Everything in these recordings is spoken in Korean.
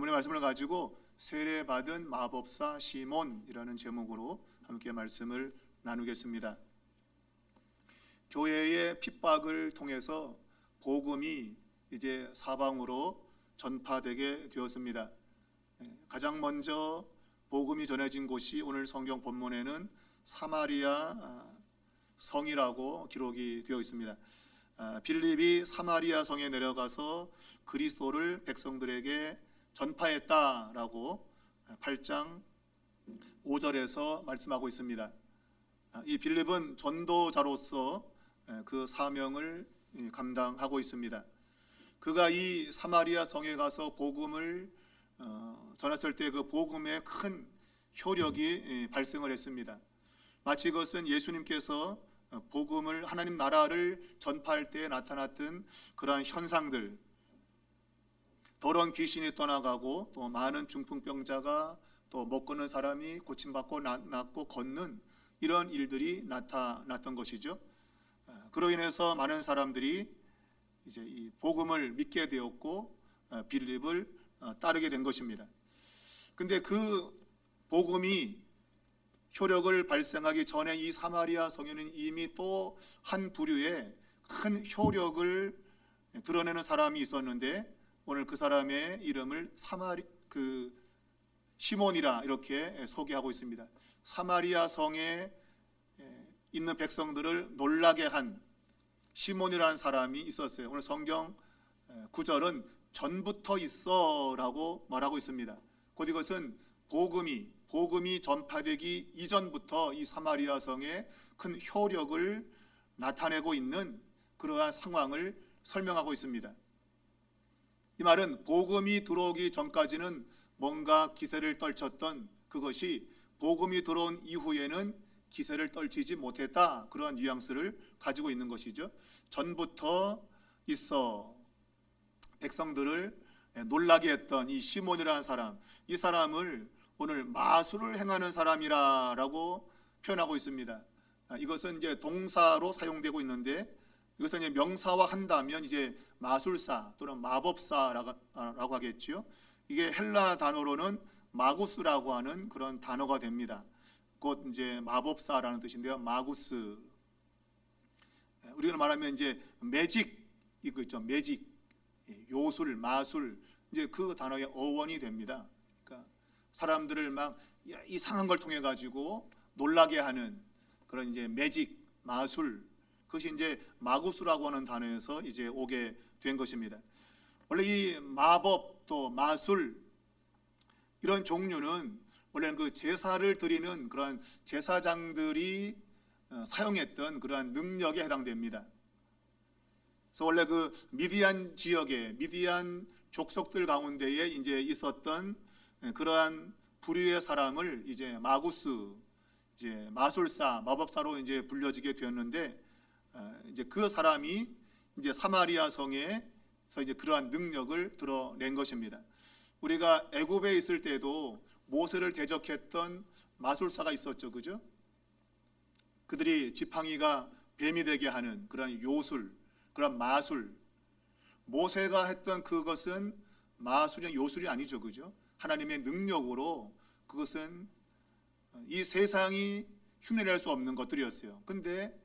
본문의 말씀을 가지고 세례받은 마법사 시몬이라는 제목으로 함께 말씀을 나누겠습니다. 교회의 핍박을 통해서 복음이 이제 사방으로 전파되게 되었습니다. 가장 먼저 복음이 전해진 곳이 오늘 성경 본문에는 사마리아 성이라고 기록이 되어 있습니다. 빌립이 사마리아 성에 내려가서 그리스도를 백성들에게 전파했다라고 8장 5절에서 말씀하고 있습니다. 이 빌립은 전도자로서 그 사명을 감당하고 있습니다. 그가 이 사마리아 성에 가서 복음을 전했을 때 그 복음에 큰 효력이 발생을 했습니다. 마치 그것은 예수님께서 복음을, 하나님 나라를 전파할 때 나타났던 그러한 현상들, 더러운 귀신이 떠나가고 또 많은 중풍병자가 또 못 걷는 사람이 고침받고 낫고 걷는 이런 일들이 나타났던 것이죠. 그로 인해서 많은 사람들이 이제 이 복음을 믿게 되었고 빌립을 따르게 된 것입니다. 근데 그 복음이 효력을 발생하기 전에 이 사마리아 성에는 이미 또 한 부류의 큰 효력을 드러내는 사람이 있었는데 오늘 그 사람의 이름을 시몬이라 이렇게 소개하고 있습니다. 사마리아 성에 있는 백성들을 놀라게 한 시몬이라는 사람이 있었어요. 오늘 성경 구절은 전부터 있어라고 말하고 있습니다. 곧 이것은 복음이 전파되기 이전부터 이 사마리아 성에 큰 효력을 나타내고 있는 그러한 상황을 설명하고 있습니다. 이 말은 복음이 들어오기 전까지는 뭔가 기세를 떨쳤던 그것이 복음이 들어온 이후에는 기세를 떨치지 못했다, 그런 뉘앙스를 가지고 있는 것이죠. 전부터 있어 백성들을 놀라게 했던 이 시몬이라는 사람, 이 사람을 오늘 마술을 행하는 사람이라고 표현하고 있습니다. 이것은 이제 동사로 사용되고 있는데 이것은 이제 명사화 한다면 이제 마술사 또는 마법사라고 하겠죠. 이게 헬라 단어로는 마구스라고 하는 그런 단어가 됩니다. 곧 이제 마법사라는 뜻인데요. 마구스. 우리가 말하면 이제 매직 이거 있죠. 매직, 요술, 마술, 이제 그 단어의 어원이 됩니다. 그러니까 사람들을 막 이상한 걸 통해 가지고 놀라게 하는 그런 이제 매직, 마술, 그것이 이제 마구스라고 하는 단어에서 이제 오게 된 것입니다. 원래 이 마법 또 마술 이런 종류는 원래는 그 제사를 드리는 그러한 제사장들이 사용했던 그러한 능력에 해당됩니다. 그래서 원래 그 미디안 지역에 미디안 족속들 가운데에 이제 있었던 그러한 부류의 사람을 이제 마구스, 이제 마술사, 마법사로 이제 불려지게 되었는데 이제 그 사람이 이제 사마리아 성에서 이제 그러한 능력을 드러낸 것입니다. 우리가 애굽에 있을 때도 모세를 대적했던 마술사가 있었죠, 그죠? 그들이 지팡이가 뱀이 되게 하는 그런 요술, 그런 마술. 모세가 했던 그것은 마술이 요술이 아니죠, 그죠? 하나님의 능력으로 그것은 이 세상이 흉내낼 수 없는 것들이었어요. 근데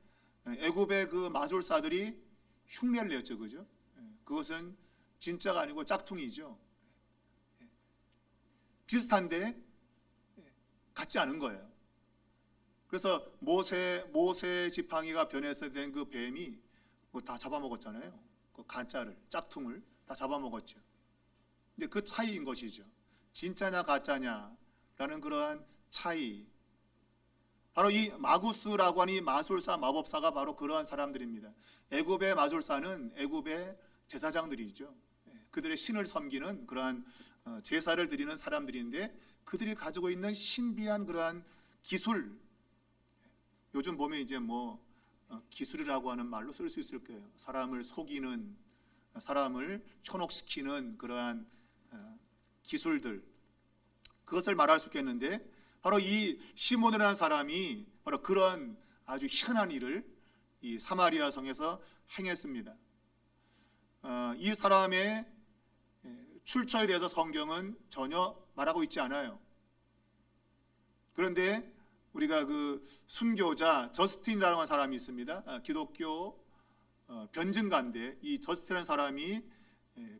애굽의 그 마술사들이 흉내를 냈죠, 그죠? 그것은 진짜가 아니고 짝퉁이죠. 비슷한데 같지 않은 거예요. 그래서 모세 지팡이가 변해서 된 그 뱀이 다 잡아먹었잖아요. 그 가짜를, 짝퉁을 다 잡아먹었죠. 근데 그 차이인 것이죠. 진짜냐 가짜냐라는 그러한 차이. 바로 이 마구스라고 하는 이 마술사, 마법사가 바로 그러한 사람들입니다. 애굽의 마술사는 애굽의 제사장들이죠. 그들의 신을 섬기는 그러한 제사를 드리는 사람들인데 그들이 가지고 있는 신비한 그러한 기술, 요즘 보면 이제 뭐 기술이라고 하는 말로 쓸 수 있을 거예요. 사람을 속이는, 사람을 현혹시키는 그러한 기술들, 그것을 말할 수 있겠는데 바로 이 시몬이라는 사람이 바로 그런 아주 희한한 일을 이 사마리아 성에서 행했습니다. 이 사람의 출처에 대해서 성경은 전혀 말하고 있지 않아요. 그런데 우리가 그 순교자 저스틴이라는 사람이 있습니다. 기독교 변증가인데 이 저스틴이라는 사람이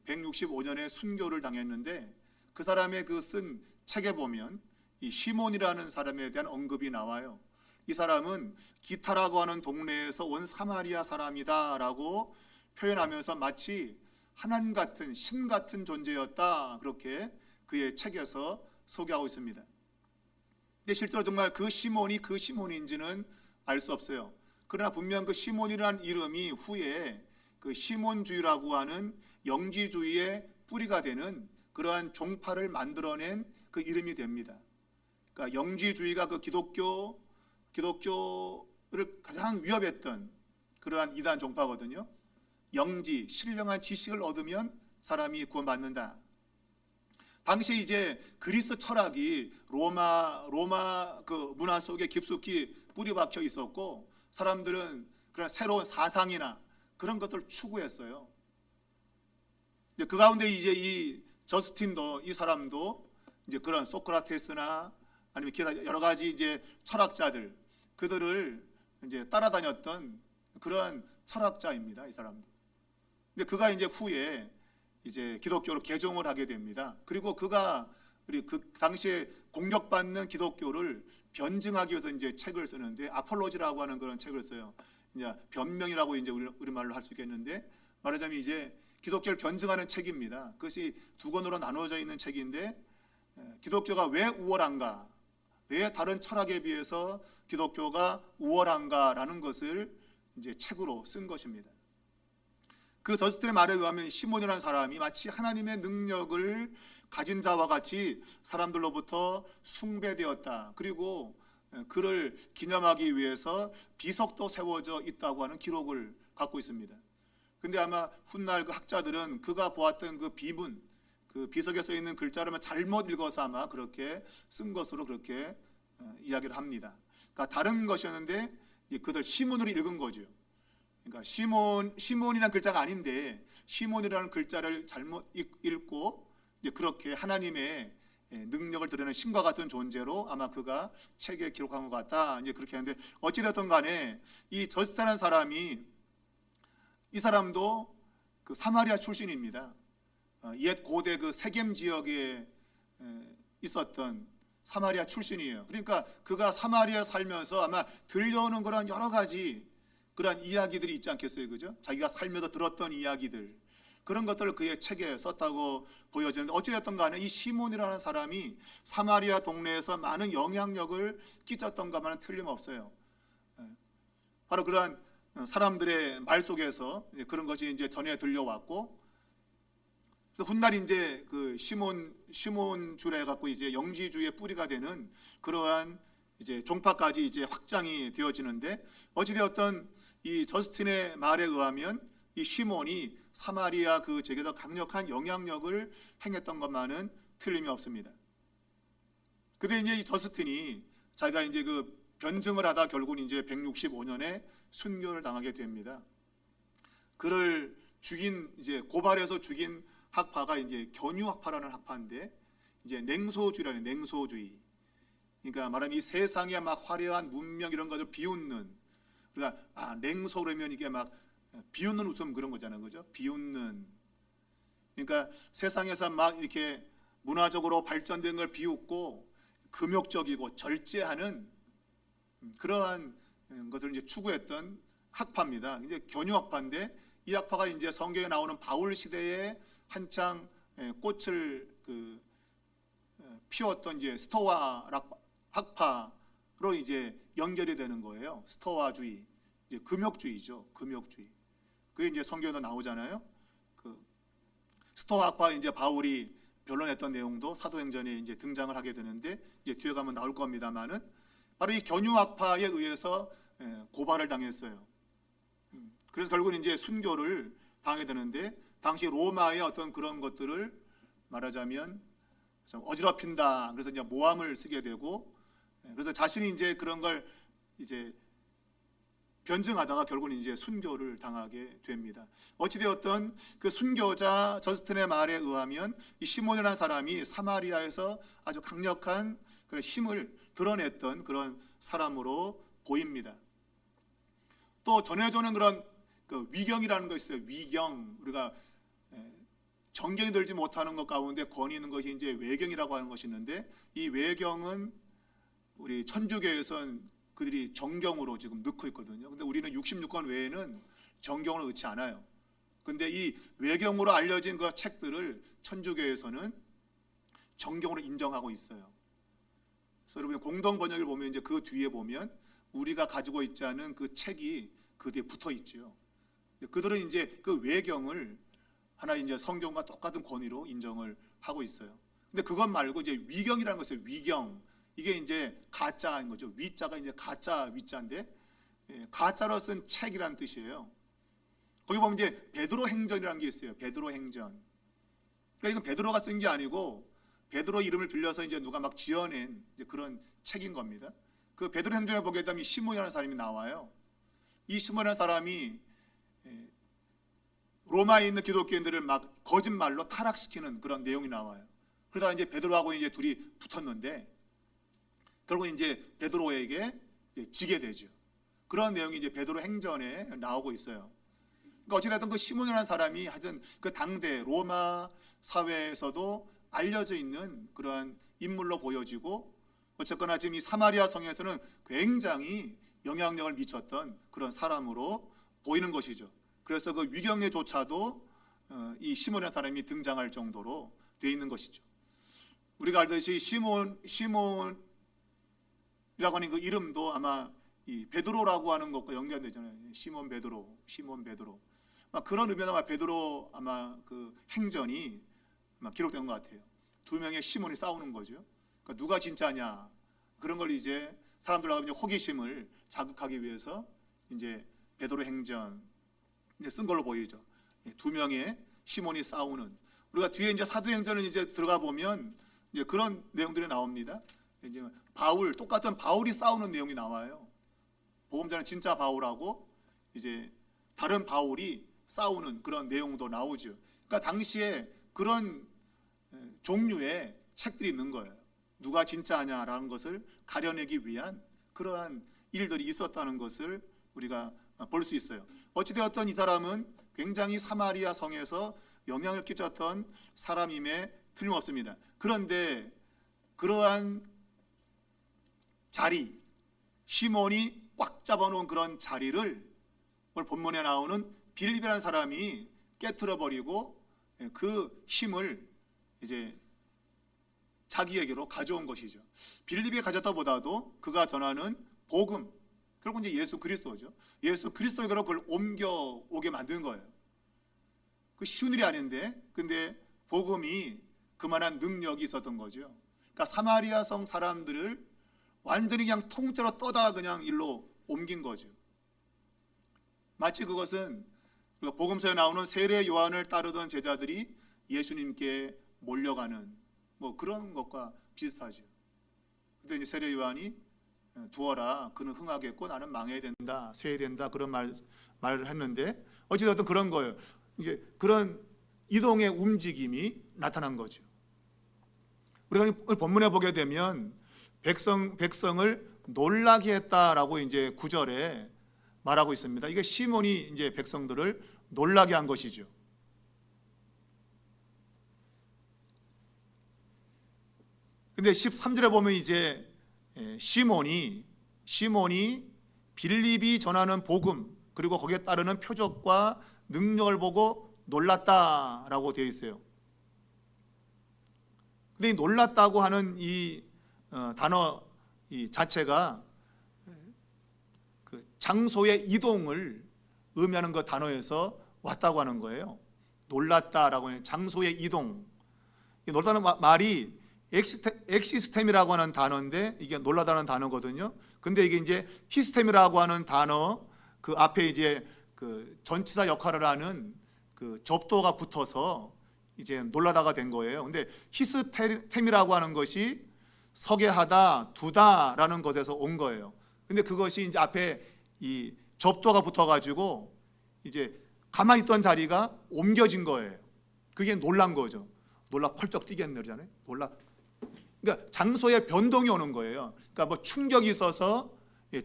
165년에 순교를 당했는데 그 사람의 그 쓴 책에 보면 이 시몬이라는 사람에 대한 언급이 나와요. 이 사람은 기타라고 하는 동네에서 온 사마리아 사람이다라고 표현하면서 마치 하나님 같은 신 같은 존재였다, 그렇게 그의 책에서 소개하고 있습니다. 근데 실제로 정말 그 시몬이 그 시몬인지는 알 수 없어요. 그러나 분명 그 시몬이라는 이름이 후에 그 시몬주의라고 하는 영지주의의 뿌리가 되는 그러한 종파를 만들어낸 그 이름이 됩니다. 그러니까 영지주의가 그 기독교를 가장 위협했던 그러한 이단 종파거든요. 영지, 신령한 지식을 얻으면 사람이 구원받는다. 당시에 이제 그리스 철학이 로마 그 문화 속에 깊숙이 뿌리 박혀 있었고, 사람들은 그런 새로운 사상이나 그런 것들을 추구했어요. 그 가운데 이제 이 저스틴도, 이 사람도 이제 그런 소크라테스나 아니면 기타 여러 가지 이제 철학자들, 그들을 이제 따라다녔던 그런 철학자입니다, 이 사람도. 근데 그가 이제 후에 이제 기독교로 개종을 하게 됩니다. 그리고 그가 그 당시에 공격받는 기독교를 변증하기 위해서 이제 책을 쓰는데, 아폴로지라고 하는 그런 책을 써요. 이제 변명이라고 이제 우리말로 할 수 있겠는데, 말하자면 이제 기독교를 변증하는 책입니다. 그것이 두 권으로 나누어져 있는 책인데, 기독교가 왜 우월한가, 왜 다른 철학에 비해서 기독교가 우월한가라는 것을 이제 책으로 쓴 것입니다. 그 저스틴의 말에 의하면 시몬이라는 사람이 마치 하나님의 능력을 가진 자와 같이 사람들로부터 숭배되었다. 그리고 그를 기념하기 위해서 비석도 세워져 있다고 하는 기록을 갖고 있습니다. 근데 아마 훗날 그 학자들은 그가 보았던 그 비문, 그 비석에 써 있는 글자를 잘못 읽어서 아마 그렇게 쓴 것으로 그렇게 이야기를 합니다. 그러니까 다른 것이었는데 그들 시몬으로 읽은 거죠. 그러니까 시몬이라는 글자가 아닌데 시몬이라는 글자를 잘못 읽고 이제 그렇게 하나님의 능력을 드러내는 신과 같은 존재로 아마 그가 책에 기록한 것 같다, 이제 그렇게 하는데, 어찌됐든 간에 이 저스틴이라는 사람이, 이 사람도 그 사마리아 출신입니다. 옛 고대 그 세겜 지역에 있었던 사마리아 출신이에요. 그러니까 그가 사마리아에 살면서 아마 들려오는 그런 여러 가지 그런 이야기들이 있지 않겠어요, 그죠? 자기가 살면서 들었던 이야기들, 그런 것들을 그의 책에 썼다고 보여지는데, 어찌됐든 간에 이 시몬이라는 사람이 사마리아 동네에서 많은 영향력을 끼쳤던 것만은 틀림없어요. 바로 그러한 사람들의 말 속에서 그런 것이 이제 전해 들려왔고, 그래서 훗날 이제 그 시몬 주례 갖고 이제 영지주의의 뿌리가 되는 그러한 이제 종파까지 이제 확장이 되어지는데, 어찌되었던 이 저스틴의 말에 의하면 이 시몬이 사마리아 그 지역에서 강력한 영향력을 행했던 것만은 틀림이 없습니다. 근데 이제 이 저스틴이 자기가 이제 그 변증을 하다 결국은 이제 165년에 순교를 당하게 됩니다. 그를 죽인, 이제 고발해서 죽인 학파가 이제 견유학파라는 학파인데, 이제 냉소주의라는, 냉소주의. 그러니까 말하면 이 세상에 막 화려한 문명 이런 것을 비웃는, 그러니까 냉소 그러면 이게 막 비웃는 웃음 그런 거잖아요, 그죠? 비웃는. 그러니까 세상에서 막 이렇게 문화적으로 발전된 걸 비웃고 금욕적이고 절제하는 그러한 것들을 이제 추구했던 학파입니다. 이제 견유학파인데, 이 학파가 이제 성경에 나오는 바울 시대에 한창 꽃을 피웠던 이제 스토아 학파로 이제 연결이 되는 거예요. 스토아주의, 이제 금욕주의죠. 금욕주의. 그게 이제 성경에 나오잖아요. 그 스토아 학파 이제 바울이 변론했던 내용도 사도행전에 이제 등장을 하게 되는데, 이제 뒤에 가면 나올 겁니다만은, 바로 이 견유학파에 의해서 고발을 당했어요. 그래서 결국은 이제 순교를 당하게 되는데, 당시 로마의 어떤 그런 것들을 말하자면 좀 어지럽힌다. 그래서 이제 모함을 쓰게 되고, 그래서 자신이 이제 그런 걸 이제 변증하다가 결국은 이제 순교를 당하게 됩니다. 어찌되었던 그 순교자 저스틴의 말에 의하면 이 시몬이라는 사람이 사마리아에서 아주 강력한 그런 힘을 드러냈던 그런 사람으로 보입니다. 또 전해주는 그런 그 위경이라는 것이 있어요. 위경, 우리가 정경이 들지 못하는 것 가운데 권위 있는 것이 이제 외경이라고 하는 것이 있는데, 이 외경은 우리 천주교에서는 그들이 정경으로 지금 넣고 있거든요. 근데 우리는 66권 외에는 정경으로 넣지 않아요. 근데 이 외경으로 알려진 그 책들을 천주교에서는 정경으로 인정하고 있어요. 그래서 여러분 공동 번역을 보면 이제 그 뒤에 보면 우리가 가지고 있지 않은 그 책이 그 뒤에 붙어 있죠. 그들은 이제 그 외경을 하나 이제 성경과 똑같은 권위로 인정을 하고 있어요. 근데 그것 말고 이제 위경이라는 것이에요. 위경. 이게 이제 가짜인 거죠. 위자가 이제 가짜 위자인데, 가짜로 쓴 책이라는 뜻이에요. 거기 보면 이제 베드로 행전이라는 게 있어요. 베드로 행전. 그러니까 이건 베드로가 쓴 게 아니고 베드로 이름을 빌려서 이제 누가 막 지어낸 이제 그런 책인 겁니다. 그 베드로 행전에 보게 되면 시몬이라는 사람이 나와요. 이 시몬이라는 사람이 로마에 있는 기독교인들을 막 거짓말로 타락시키는 그런 내용이 나와요. 그러다가 이제 베드로하고 이제 둘이 붙었는데 결국 이제 베드로에게 지게 되죠. 그런 내용이 이제 베드로 행전에 나오고 있어요. 그러니까 어찌됐든 그 시몬이라는 사람이 하여튼 그 당대 로마 사회에서도 알려져 있는 그러한 인물로 보여지고, 어쨌거나 지금 이 사마리아 성에서는 굉장히 영향력을 미쳤던 그런 사람으로 보이는 것이죠. 그래서 그 위경에조차도 이 시몬이라는 사람이 등장할 정도로 되어 있는 것이죠. 우리가 알듯이 시몬이라고 하는 그 이름도 아마 이 베드로라고 하는 것과 연관되잖아요. 시몬 베드로. 그런 의미로 아마 베드로 아마 그 행전이 아마 기록된 것 같아요. 두 명의 시몬이 싸우는 거죠. 그러니까 누가 진짜냐, 그런 걸 이제 사람들하고 이제 호기심을 자극하기 위해서 이제 베드로 행전 쓴 걸로 보이죠. 두 명의 시몬이 싸우는. 우리가 뒤에 이제 사도행전을 이제 들어가 보면 이제 그런 내용들이 나옵니다. 이제 똑같은 바울이 싸우는 내용이 나와요. 복음자는 진짜 바울하고 이제 다른 바울이 싸우는 그런 내용도 나오죠. 그러니까 당시에 그런 종류의 책들이 있는 거예요. 누가 진짜냐라는 것을 가려내기 위한 그러한 일들이 있었다는 것을 우리가 볼 수 있어요. 어찌되었던 이 사람은 굉장히 사마리아 성에서 영향을 끼쳤던 사람임에 틀림없습니다. 그런데 그러한 자리, 시몬이 꽉 잡아놓은 그런 자리를 오늘 본문에 나오는 빌립이라는 사람이 깨트려버리고 그 힘을 이제 자기에게로 가져온 것이죠. 빌립이 가졌다보다도 그가 전하는 복음, 결국 이제 예수 그리스도죠. 예수 그리스도에게로 그걸 옮겨오게 만든 거예요. 그 쉬운 일이 아닌데, 근데 복음이 그만한 능력이 있었던 거죠. 그러니까 사마리아 성 사람들을 완전히 그냥 통째로 떠다 그냥 일로 옮긴 거죠. 마치 그것은 복음서에 나오는 세례 요한을 따르던 제자들이 예수님께 몰려가는 뭐 그런 것과 비슷하죠. 그때 이제 세례 요한이 두어라, 그는 흥하겠고 나는 망해야 된다, 쇠야 된다, 그런 말을 했는데 어찌됐든 그런 거예요. 이게 그런 이동의 움직임이 나타난 거죠. 우리가 본문에 보게 되면 백성을 놀라게 했다라고 이제 9절에 말하고 있습니다. 이게 시몬이 이제 백성들을 놀라게 한 것이죠. 근데 13절에 보면 이제 시몬이 빌립이 전하는 복음 그리고 거기에 따르는 표적과 능력을 보고 놀랐다라고 되어 있어요. 근데 이 놀랐다고 하는 이 단어 이 자체가 그 장소의 이동을 의미하는 그 단어에서 왔다고 하는 거예요. 놀랐다라고 하는 장소의 이동. 놀랐다는 말이 엑시스템이라고 하는 단어인데 이게 놀라다는 단어거든요. 근데 이게 이제 히스템이라고 하는 단어 그 앞에 이제 그 전치사 역할을 하는 그 접도가 붙어서 이제 놀라다가 된 거예요. 근데 히스템이라고 하는 것이 서게 하다, 두다라는 것에서 온 거예요. 근데 그것이 이제 앞에 이 접도가 붙어가지고 이제 가만히 있던 자리가 옮겨진 거예요. 그게 놀란 거죠. 놀라 펄쩍 뛰겠네 그러잖아요. 그러니까 장소에 변동이 오는 거예요. 그러니까 뭐 충격이 있어서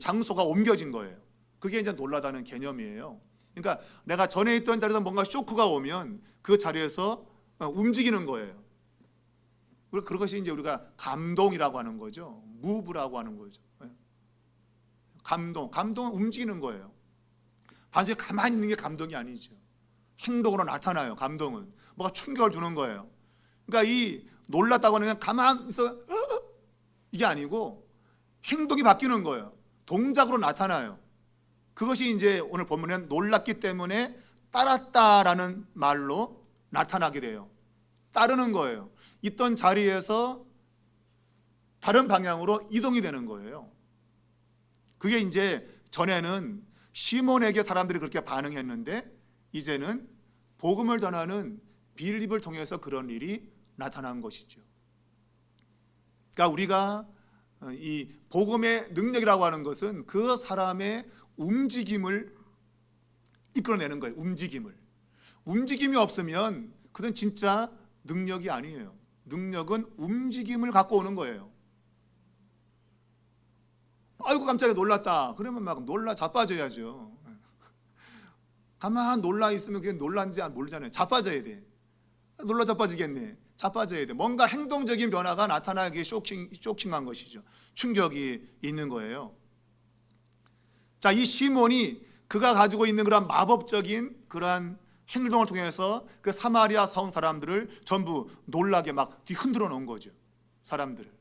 장소가 옮겨진 거예요. 그게 이제 놀라다는 개념이에요. 그러니까 내가 전에 있던 자리에서 뭔가 쇼크가 오면 그 자리에서 움직이는 거예요. 그것이 이제 우리가 감동이라고 하는 거죠. 무브라고 하는 거죠. 감동은 움직이는 거예요. 단순히 가만히 있는 게 감동이 아니죠. 행동으로 나타나요. 감동은 뭐가 충격을 주는 거예요. 그러니까 이 놀랐다고 하는 건 가만히 있어 이게 아니고 행동이 바뀌는 거예요. 동작으로 나타나요. 그것이 이제 오늘 본문엔 놀랐기 때문에 따랐다라는 말로 나타나게 돼요. 따르는 거예요. 있던 자리에서 다른 방향으로 이동이 되는 거예요. 그게 이제 전에는 시몬에게 사람들이 그렇게 반응했는데 이제는 복음을 전하는 빌립을 통해서 그런 일이 나타난 것이죠. 그러니까 우리가 이 복음의 능력이라고 하는 것은 그 사람의 움직임을 이끌어내는 거예요. 움직임이 없으면 그건 진짜 능력이 아니에요. 능력은 움직임을 갖고 오는 거예요. 아이고 깜짝이야 놀랐다. 그러면 막 놀라 자빠져야죠. 가만 놀라 있으면 그게 놀란지 모르잖아요. 자빠져야 돼. 놀라 자빠지겠네. 자빠져야 돼. 뭔가 행동적인 변화가 나타나기에 쇼킹한 것이죠. 충격이 있는 거예요. 자, 이 시몬이 그가 가지고 있는 그런 마법적인 그러한 행동을 통해서 그 사마리아 성 사람들을 전부 놀라게 막 뒤흔들어 놓은 거죠. 사람들을.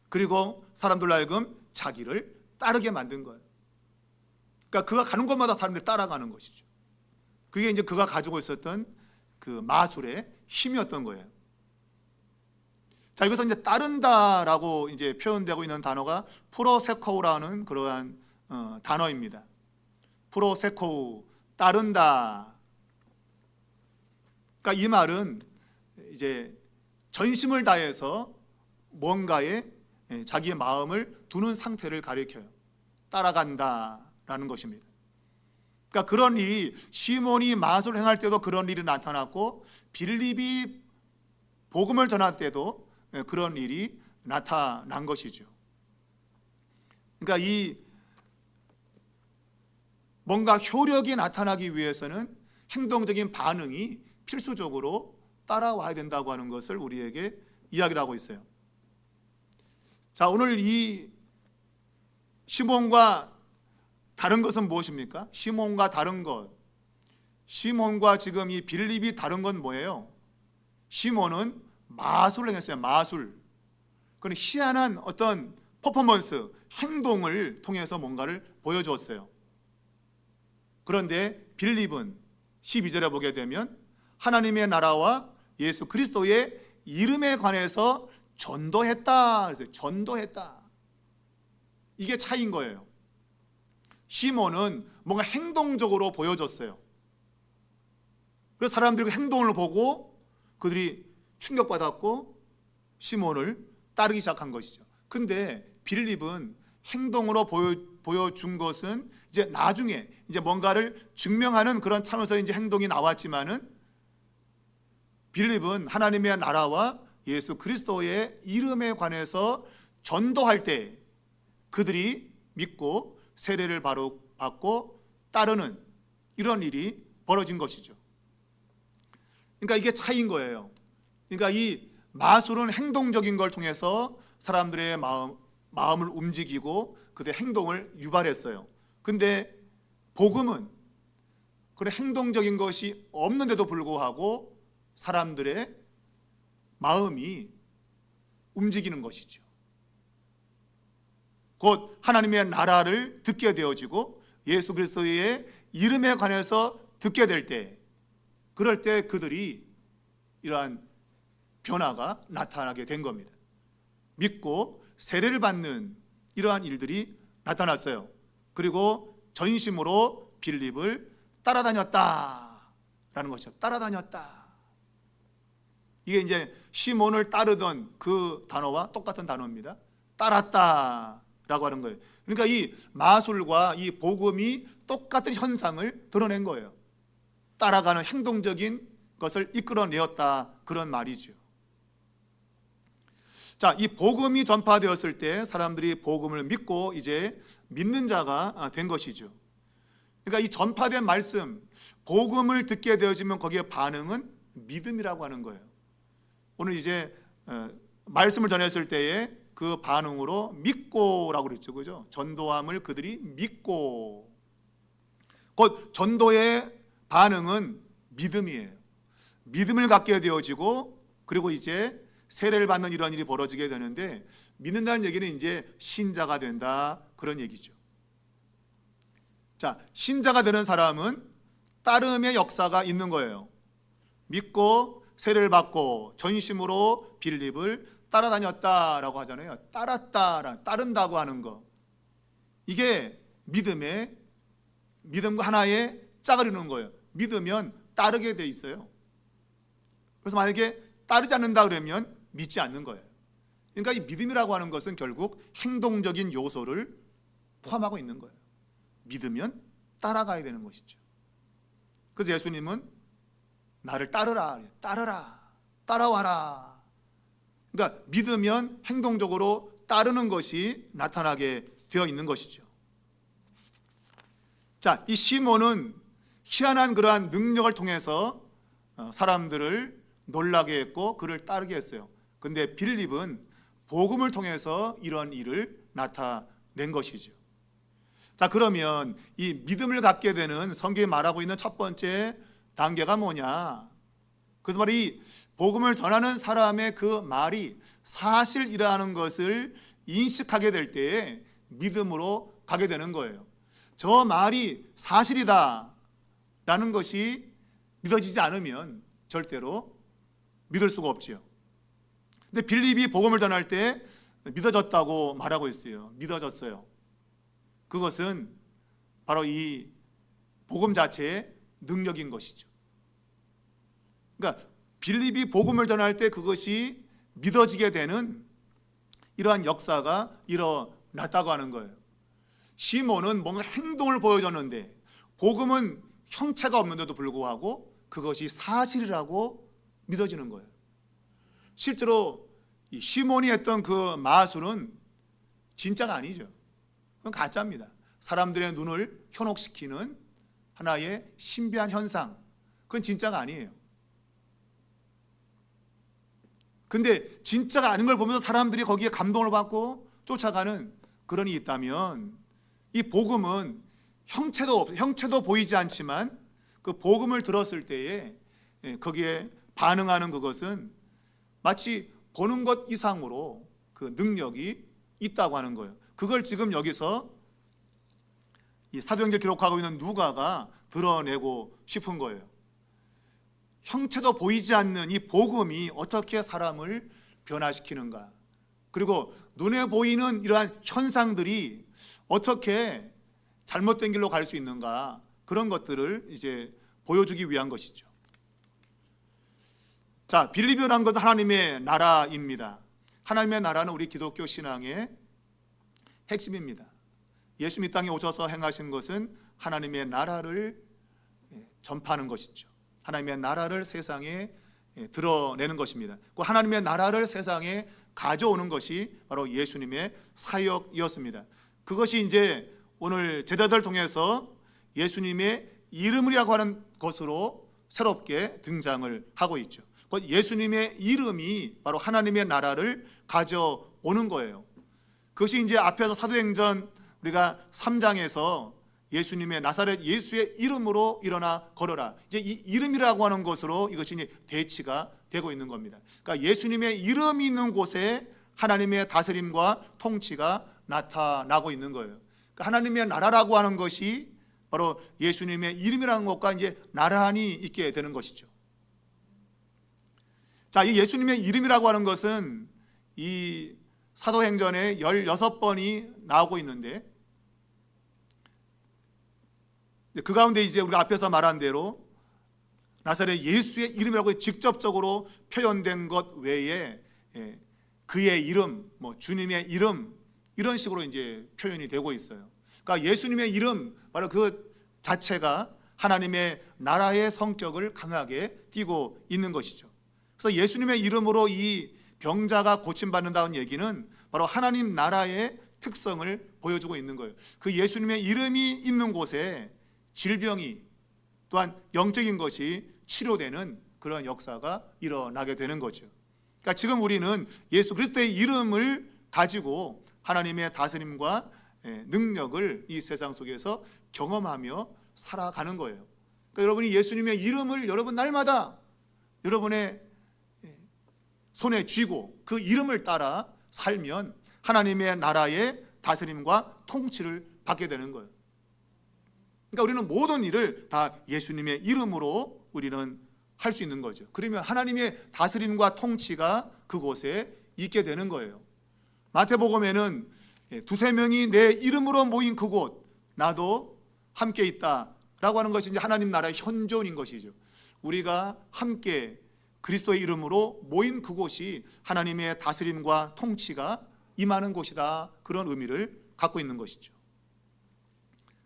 그리고 사람들로 하여금 자기를 따르게 만든 거예요. 그러니까 그가 가는 곳마다 사람들이 따라가는 것이죠. 그게 이제 그가 가지고 있었던 그 마술의 힘이었던 거예요. 자, 여기서 이제 따른다라고 이제 표현되고 있는 단어가 프로세코우라는 그러한 단어입니다. 프로세코우, 따른다. 그러니까 이 말은 이제 전심을 다해서 뭔가에 자기의 마음을 두는 상태를 가리켜요. 따라간다라는 것입니다. 그러니까 그런 일이 시몬이 마술을 행할 때도 그런 일이 나타났고 빌립이 복음을 전할 때도 그런 일이 나타난 것이죠. 그러니까 이 뭔가 효력이 나타나기 위해서는 행동적인 반응이 필수적으로 따라와야 된다고 하는 것을 우리에게 이야기를 하고 있어요. 자, 오늘 이 시몬과 다른 것은 무엇입니까? 시몬과 다른 것. 시몬과 지금 이 빌립이 다른 건 뭐예요? 시몬은 마술을 행했어요. 마술. 그건 희한한 어떤 퍼포먼스, 행동을 통해서 뭔가를 보여주었어요. 그런데 빌립은 12절에 보게 되면 하나님의 나라와 예수 그리스도의 이름에 관해서 전도했다. 그래서 전도했다. 이게 차이인 거예요. 시몬은 뭔가 행동적으로 보여줬어요. 그래서 사람들이 그 행동을 보고 그들이 충격받았고 시몬을 따르기 시작한 것이죠. 근데 빌립은 행동으로 보여준 것은 이제 나중에 이제 뭔가를 증명하는 그런 차원에서 이제 행동이 나왔지만은 빌립은 하나님의 나라와 예수 그리스도의 이름에 관해서 전도할 때 그들이 믿고 세례를 바로 받고 따르는 이런 일이 벌어진 것이죠. 그러니까 이게 차이인 거예요. 그러니까 이 마술은 행동적인 걸 통해서 사람들의 마음을 움직이고 그들의 행동을 유발했어요. 근데 복음은 그런 행동적인 것이 없는데도 불구하고 사람들의 마음이 움직이는 것이죠. 곧 하나님의 나라를 듣게 되어지고 예수 그리스도의 이름에 관해서 듣게 될 때, 그럴 때 그들이 이러한 변화가 나타나게 된 겁니다. 믿고 세례를 받는 이러한 일들이 나타났어요. 그리고 전심으로 빌립을 따라다녔다라는 것이죠. 따라다녔다. 이게 이제 시몬을 따르던 그 단어와 똑같은 단어입니다. 따랐다. 라고 하는 거예요. 그러니까 이 마술과 이 복음이 똑같은 현상을 드러낸 거예요. 따라가는 행동적인 것을 이끌어내었다, 그런 말이죠. 자, 이 복음이 전파되었을 때 사람들이 복음을 믿고 이제 믿는 자가 된 것이죠. 그러니까 이 전파된 말씀, 복음을 듣게 되어지면 거기에 반응은 믿음이라고 하는 거예요. 오늘 이제 말씀을 전했을 때에 그 반응으로 믿고라고 그랬죠, 그죠? 전도함을 그들이 믿고, 곧 전도의 반응은 믿음이에요. 믿음을 갖게 되어지고, 그리고 이제 세례를 받는 이런 일이 벌어지게 되는데, 믿는다는 얘기는 이제 신자가 된다, 그런 얘기죠. 자, 신자가 되는 사람은 따름의 역사가 있는 거예요. 믿고 세례를 받고 전심으로 빌립을 따라다녔다라고 하잖아요. 따른다고 하는 거. 이게 믿음과 하나의 짝을 이루는 거예요. 믿으면 따르게 돼 있어요. 그래서 만약에 따르지 않는다 그러면 믿지 않는 거예요. 그러니까 이 믿음이라고 하는 것은 결국 행동적인 요소를 포함하고 있는 거예요. 믿으면 따라가야 되는 것이죠. 그래서 예수님은 나를 따르라, 따라와라. 그러니까 믿으면 행동적으로 따르는 것이 나타나게 되어 있는 것이죠. 자, 이 시몬은 희한한 그러한 능력을 통해서 사람들을 놀라게 했고 그를 따르게 했어요. 근데 빌립은 복음을 통해서 이런 일을 나타낸 것이죠. 자, 그러면 이 믿음을 갖게 되는 성경이 말하고 있는 첫 번째 단계가 뭐냐? 그래서 말이 복음을 전하는 사람의 그 말이 사실이라는 것을 인식하게 될 때에 믿음으로 가게 되는 거예요. 저 말이 사실이다 라는 것이 믿어지지 않으면 절대로 믿을 수가 없지요. 근데 빌립이 복음을 전할 때 믿어졌다고 말하고 있어요. 믿어졌어요. 그것은 바로 이 복음 자체의 능력인 것이죠. 그러니까 빌립이 복음을 전할 때 그것이 믿어지게 되는 이러한 역사가 일어났다고 하는 거예요. 시몬은 뭔가 행동을 보여줬는데 복음은 형체가 없는데도 불구하고 그것이 사실이라고 믿어지는 거예요. 실제로 이 시몬이 했던 그 마술은 진짜가 아니죠. 그건 가짜입니다. 사람들의 눈을 현혹시키는 하나의 신비한 현상, 그건 진짜가 아니에요. 근데 진짜가 아닌 걸 보면서 사람들이 거기에 감동을 받고 쫓아가는 그런 일이 있다면 이 복음은 형체도 보이지 않지만 그 복음을 들었을 때에 거기에 반응하는 그것은 마치 보는 것 이상으로 그 능력이 있다고 하는 거예요. 그걸 지금 여기서 이 사도행전 기록하고 있는 누가가 드러내고 싶은 거예요. 형체도 보이지 않는 이 복음이 어떻게 사람을 변화시키는가, 그리고 눈에 보이는 이러한 현상들이 어떻게 잘못된 길로 갈 수 있는가, 그런 것들을 이제 보여주기 위한 것이죠. 자, 빌립이라는 것은 하나님의 나라입니다. 하나님의 나라는 우리 기독교 신앙의 핵심입니다. 예수님 이 땅에 오셔서 행하신 것은 하나님의 나라를 전파하는 것이죠. 하나님의 나라를 세상에 드러내는 것입니다. 그 하나님의 나라를 세상에 가져오는 것이 바로 예수님의 사역이었습니다. 그것이 이제 오늘 제자들 통해서 예수님의 이름이라고 하는 것으로 새롭게 등장을 하고 있죠. 예수님의 이름이 바로 하나님의 나라를 가져오는 거예요. 그것이 이제 앞에서 사도행전 우리가 3장에서 예수님의 나사렛 예수의 이름으로 일어나 걸어라, 이제 이 이름이라고 하는 것으로 이것이 이제 대치가 되고 있는 겁니다. 그러니까 예수님의 이름이 있는 곳에 하나님의 다스림과 통치가 나타나고 있는 거예요. 그러니까 하나님의 나라라고 하는 것이 바로 예수님의 이름이라는 것과 이제 나란히 있게 되는 것이죠. 자, 이 예수님의 이름이라고 하는 것은 이 사도행전에 16번이 나오고 있는데 그 가운데 이제 우리가 앞에서 말한 대로 나사렛 예수의 이름이라고 직접적으로 표현된 것 외에 그의 이름, 주님의 이름, 이런 식으로 이제 표현이 되고 있어요. 그러니까 예수님의 이름 바로 그 자체가 하나님의 나라의 성격을 강하게 띠고 있는 것이죠. 그래서 예수님의 이름으로 이 병자가 고침받는다는 얘기는 바로 하나님 나라의 특성을 보여주고 있는 거예요. 그 예수님의 이름이 있는 곳에 질병이 또한 영적인 것이 치료되는 그런 역사가 일어나게 되는 거죠. 그러니까 지금 우리는 예수 그리스도의 이름을 가지고 하나님의 다스림과 능력을 이 세상 속에서 경험하며 살아가는 거예요. 그러니까 여러분이 예수님의 이름을 여러분 날마다 여러분의 손에 쥐고 그 이름을 따라 살면 하나님의 나라의 다스림과 통치를 받게 되는 거예요. 그러니까 우리는 모든 일을 다 예수님의 이름으로 우리는 할 수 있는 거죠. 그러면 하나님의 다스림과 통치가 그곳에 있게 되는 거예요. 마태복음에는 두세 명이 내 이름으로 모인 그곳 나도 함께 있다라고 하는 것이 이제 하나님 나라의 현존인 것이죠. 우리가 함께 그리스도의 이름으로 모인 그곳이 하나님의 다스림과 통치가 임하는 곳이다, 그런 의미를 갖고 있는 것이죠.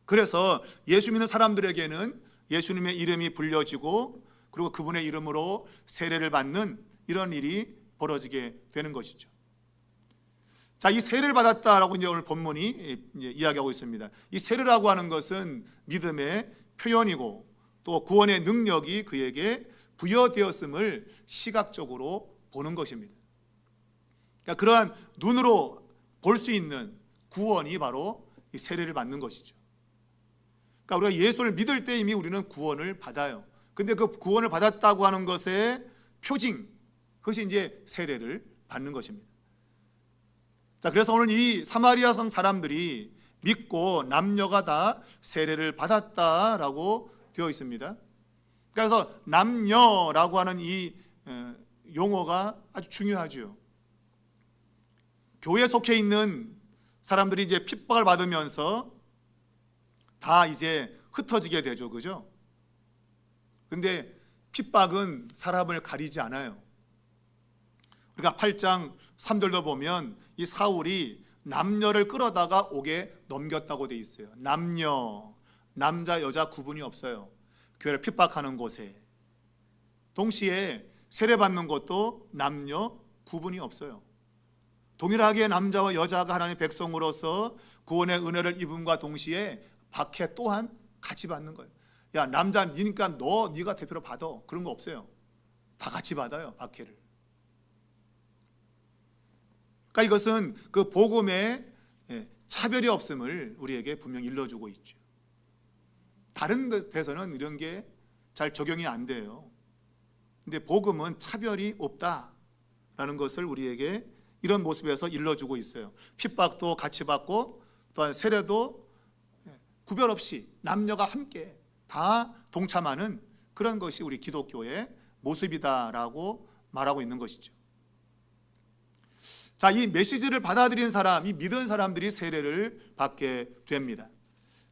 그래서 예수 믿는 사람들에게는 예수님의 이름이 불려지고 그리고 그분의 이름으로 세례를 받는 이런 일이 벌어지게 되는 것이죠. 자, 이 세례를 받았다라고 이제 오늘 본문이 이야기하고 있습니다. 이 세례라고 하는 것은 믿음의 표현이고 또 구원의 능력이 그에게 부여되었음을 시각적으로 보는 것입니다. 그러니까 그러한 눈으로 볼 수 있는 구원이 바로 이 세례를 받는 것이죠. 그러니까 우리가 예수를 믿을 때 이미 우리는 구원을 받아요. 근데 그 구원을 받았다고 하는 것의 표징, 그것이 이제 세례를 받는 것입니다. 자, 그래서 오늘 이 사마리아 성 사람들이 믿고 남녀가 다 세례를 받았다라고 되어 있습니다. 그래서 남녀라고 하는 이 용어가 아주 중요하죠. 교회에 속해 있는 사람들이 이제 핍박을 받으면서 다 이제 흩어지게 되죠, 그죠? 근데 핍박은 사람을 가리지 않아요. 우리가 8장 3절도 보면 이 사울이 남녀를 끌어다가 옥에 넘겼다고 돼 있어요. 남자 여자 구분이 없어요. 교회를 핍박하는 곳에 동시에 세례받는 것도 남녀 구분이 없어요. 동일하게 남자와 여자가 하나님의 백성으로서 구원의 은혜를 입음과 동시에 박해 또한 같이 받는 거예요. 야, 남자 니니까 네가 대표로 받아, 그런 거 없어요. 다 같이 받아요, 박해를. 그러니까 이것은 그 복음의 차별이 없음을 우리에게 분명히 일러주고 있죠. 다른 데서는 이런 게 잘 적용이 안 돼요. 근데 복음은 차별이 없다라는 것을 우리에게 이런 모습에서 일러주고 있어요. 핍박도 같이 받고 또한 세례도 구별 없이 남녀가 함께 다 동참하는 그런 것이 우리 기독교의 모습이다라고 말하고 있는 것이죠. 자, 이 메시지를 받아들인 사람, 이 믿은 사람들이 세례를 받게 됩니다.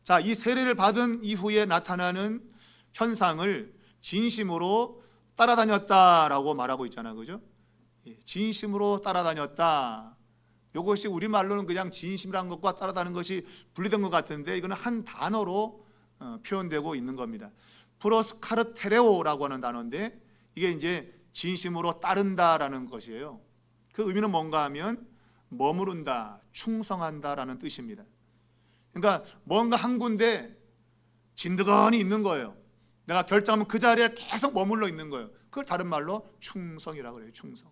자, 이 세례를 받은 이후에 나타나는 현상을 진심으로 따라다녔다라고 말하고 있잖아요, 그죠? 진심으로 따라다녔다. 이것이 우리말로는 그냥 진심이라는 것과 따라다니는 것이 분리된 것 같은데 이거는 한 단어로 표현되고 있는 겁니다. 프로스카르테레오라고 하는 단어인데 이게 이제 진심으로 따른다라는 것이에요. 그 의미는 뭔가 하면 머무른다, 충성한다라는 뜻입니다. 그러니까 뭔가 한 군데 진드건이 있는 거예요. 내가 결정하면 그 자리에 계속 머물러 있는 거예요. 그걸 다른 말로 충성이라고 그래요. 충성.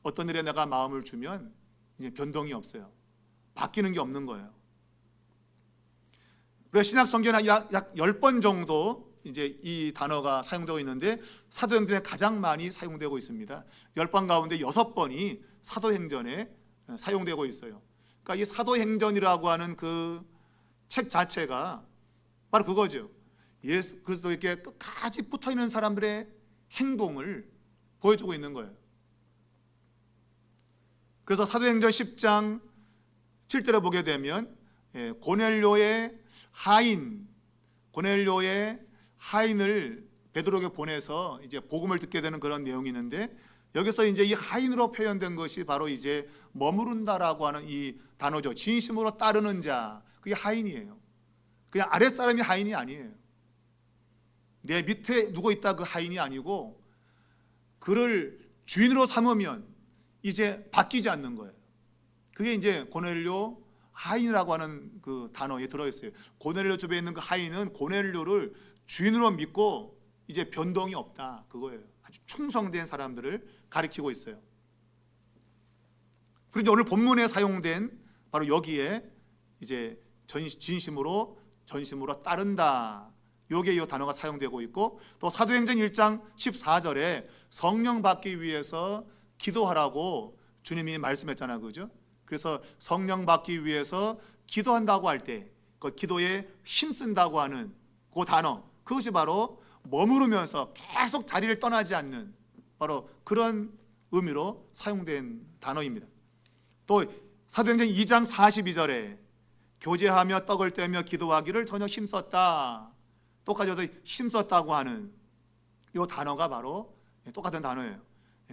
어떤 일에 내가 마음을 주면 이제 변동이 없어요. 바뀌는 게 없는 거예요. 그래서 신약 성경에 약 10번 정도 이제 이 단어가 사용되고 있는데 사도행전에 가장 많이 사용되고 있습니다. 10번 가운데 6번이 사도행전에 사용되고 있어요. 그러니까 이 사도행전이라고 하는 그 책 자체가 바로 그거죠. 예수 그리스도에게 끝까지 붙어 있는 사람들의 행동을 보여주고 있는 거예요. 그래서 사도행전 10장 7절에 보게 되면 고넬료의 하인을 베드로에게 보내서 이제 복음을 듣게 되는 그런 내용이 있는데 여기서 이제 이 하인으로 표현된 것이 바로 이제 머무른다라고 하는 이 단어죠. 진심으로 따르는 자, 그게 하인이에요. 그냥 아랫사람이 하인이 아니에요. 내 밑에 누구 있다 그 하인이 아니고 그를 주인으로 삼으면 이제 바뀌지 않는 거예요. 그게 이제 고넬료 하인이라고 하는 그 단어에 들어있어요. 고넬료 집에 있는 그 하인은 고넬료를 주인으로 믿고 이제 변동이 없다, 그거예요. 아주 충성된 사람들을 가리키고 있어요. 그리고 오늘 본문에 사용된 바로 여기에 이제 진심으로 전심으로 따른다, 요게 이 단어가 사용되고 있고, 또 사도행전 1장 14절에 성령 받기 위해서 기도하라고 주님이 말씀했잖아요, 그죠? 그래서 성령 받기 위해서 기도한다고 할 때 그 기도에 힘쓴다고 하는 그 단어, 그것이 바로 머무르면서 계속 자리를 떠나지 않는 바로 그런 의미로 사용된 단어입니다. 또 사도행전 2장 42절에 교제하며 떡을 떼며 기도하기를 전혀 힘썼다, 똑같이 힘썼다고 하는 이 단어가 바로 똑같은 단어예요.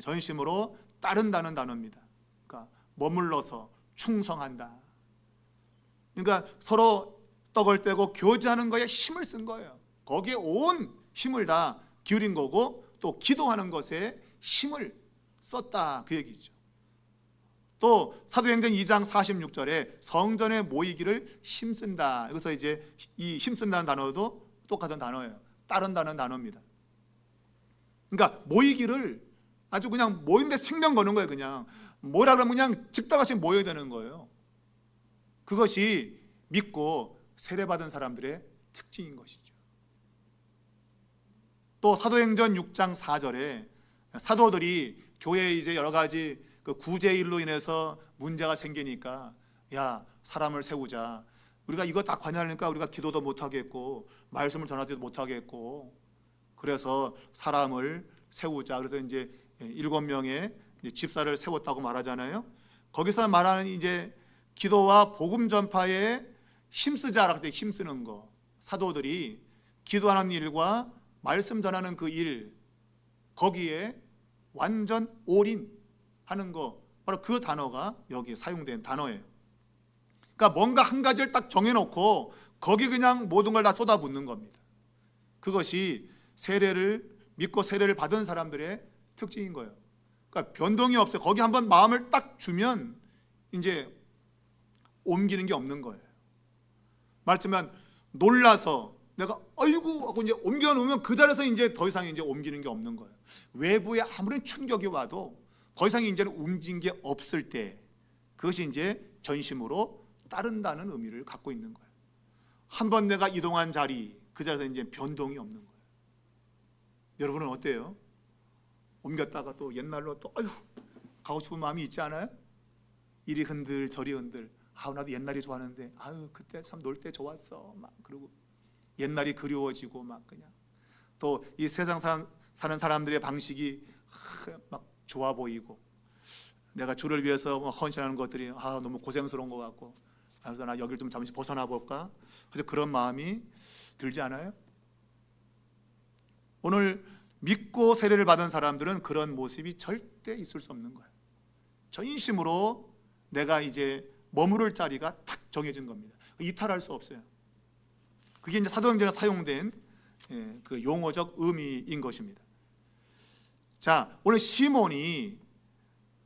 전심으로 따른다는 단어입니다. 그러니까 머물러서 충성한다. 그러니까 서로 떡을 떼고 교제하는 거에 힘을 쓴 거예요. 거기에 온 힘을 다 기울인 거고, 또 기도하는 것에 힘을 썼다, 그 얘기죠. 또 사도행전 2장 46절에 성전에 모이기를 힘쓴다. 여기서 이제 이 힘쓴다는 단어도 똑같은 단어예요. 따른다는 단어입니다. 그러니까 모이기를 아주 그냥 모임에 생명 거는 거예요. 그냥 뭐라 그러면 그냥 즉다같이 모여야 되는 거예요. 그것이 믿고 세례받은 사람들의 특징인 것이죠. 또 사도행전 6장 4절에 사도들이 교회에 이제 여러 가지 그 구제일로 인해서 문제가 생기니까, 야, 사람을 세우자. 우리가 이거 딱 관여하니까 우리가 기도도 못 하겠고 말씀을 전하지도 못 하겠고, 그래서 사람을 세우자. 그래서 이제 7명의 집사를 세웠다고 말하잖아요. 거기서 말하는 이제 기도와 복음 전파에 힘쓰자라고 할 때 힘쓰는 거, 사도들이 기도하는 일과 말씀 전하는 그 일, 거기에 완전 올인하는 거, 바로 그 단어가 여기에 사용된 단어예요. 그러니까 뭔가 한 가지를 딱 정해놓고 거기 그냥 모든 걸 다 쏟아붓는 겁니다. 그것이 세례를 믿고 세례를 받은 사람들의 특징인 거예요. 그러니까 변동이 없어요. 거기 한번 마음을 딱 주면 이제 옮기는 게 없는 거예요. 말하자면 놀라서 내가 아이고 하고 이제 옮겨 놓으면 그 자리에서 이제 더 이상 이제 옮기는 게 없는 거예요. 외부에 아무리 충격이 와도 더 이상 이제는 움직인 게 없을 때, 그것이 이제 전심으로 따른다는 의미를 갖고 있는 거예요. 한번 내가 이동한 자리, 그 자리에서 이제 변동이 없는 거예요. 여러분은 어때요? 옮겼다가 또 옛날로 또 아유 가고 싶은 마음이 있지 않아요? 이리 흔들 저리 흔들. 아우 나도 옛날이 좋았는데 아유 그때 참 놀 때 좋았어 막, 그리고 옛날이 그리워지고 막, 그냥 또 이 세상 사는 사람들의 방식이 막 좋아 보이고, 내가 주를 위해서 헌신하는 것들이 너무 고생스러운 것 같고, 그래서 나 여기를 좀 잠시 벗어나 볼까, 그래서 그런 마음이 들지 않아요? 오늘 믿고 세례를 받은 사람들은 그런 모습이 절대 있을 수 없는 거예요. 전심으로 내가 이제 머무를 자리가 탁 정해진 겁니다. 이탈할 수 없어요. 그게 이제 사도행전에 사용된 그 용어적 의미인 것입니다. 자, 오늘 시몬이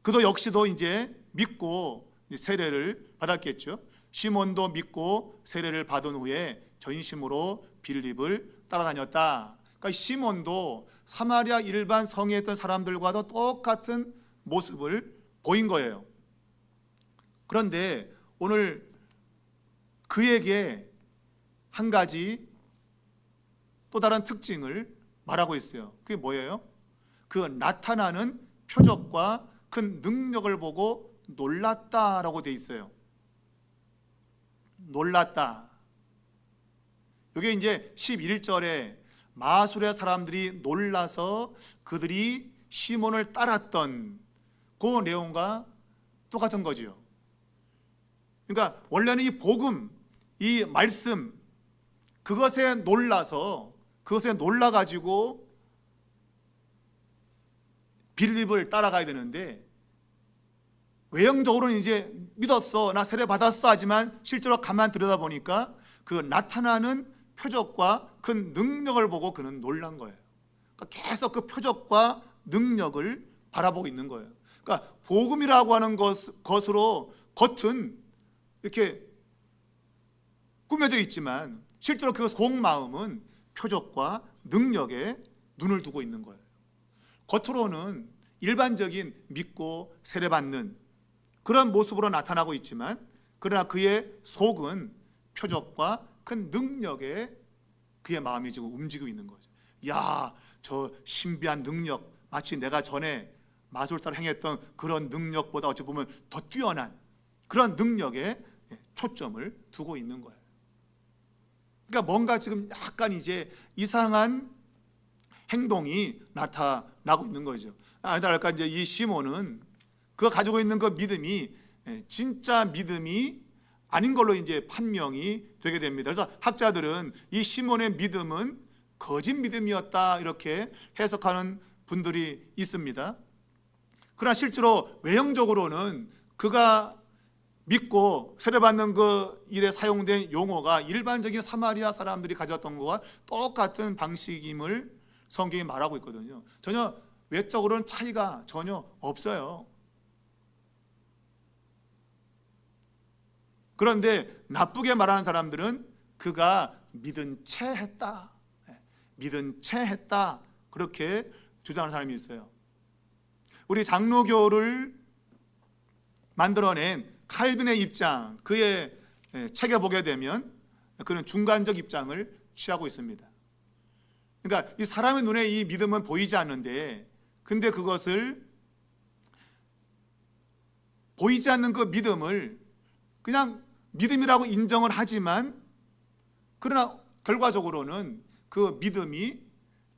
그도 역시도 이제 믿고 세례를 받았겠죠. 시몬도 믿고 세례를 받은 후에 전심으로 빌립을 따라다녔다. 그러니까 시몬도 사마리아 일반 성에 있던 사람들과도 똑같은 모습을 보인 거예요. 그런데 오늘 그에게 한 가지 또 다른 특징을 말하고 있어요. 그게 뭐예요? 그 나타나는 표적과 큰 능력을 보고 놀랐다라고 돼 있어요. 놀랐다. 이게 이제 11절에 마술의 사람들이 놀라서 그들이 시몬을 따랐던 그 내용과 똑같은 거지요. 그러니까 원래는 이 복음, 이 말씀, 그것에 놀라가지고 빌립을 따라가야 되는데 외형적으로는 이제 믿었어, 나 세례 받았어 하지만 실제로 가만 들여다보니까 그 나타나는 표적과 그 능력을 보고 그는 놀란 거예요. 그러니까 계속 그 표적과 능력을 바라보고 있는 거예요. 그러니까 복음이라고 하는 것으로 겉은 이렇게 꾸며져 있지만 실제로 그 속마음은 표적과 능력에 눈을 두고 있는 거예요. 겉으로는 일반적인 믿고 세례받는 그런 모습으로 나타나고 있지만 그러나 그의 속은 표적과 큰 능력에 그의 마음이 지금 움직이고 있는 거죠. 야, 저 신비한 능력, 마치 내가 전에 마술사를 행했던 그런 능력보다 어찌 보면 더 뛰어난 그런 능력에 초점을 두고 있는 거예요. 그러니까 뭔가 지금 약간 이제 이상한 행동이 나타나고 있는 거죠. 그러니까 이제 이 시몬은 그가 가지고 있는 그 믿음이 진짜 믿음이 아닌 걸로 이제 판명이 되게 됩니다. 그래서 학자들은 이 시몬의 믿음은 거짓 믿음이었다 이렇게 해석하는 분들이 있습니다. 그러나 실제로 외형적으로는 그가 믿고 세례받는 그 일에 사용된 용어가 일반적인 사마리아 사람들이 가졌던 것과 똑같은 방식임을 성경이 말하고 있거든요. 전혀 외적으로는 차이가 전혀 없어요. 그런데 나쁘게 말하는 사람들은 그가 믿은 채 했다, 믿은 채 했다 그렇게 주장하는 사람이 있어요. 우리 장로교를 만들어낸 칼빈의 입장, 그의 책에 보게 되면 그는 중간적 입장을 취하고 있습니다. 그러니까 이 사람의 눈에 이 믿음은 보이지 않는데 근데 그것을 보이지 않는 그 믿음을 그냥 믿음이라고 인정을 하지만 그러나 결과적으로는 그 믿음이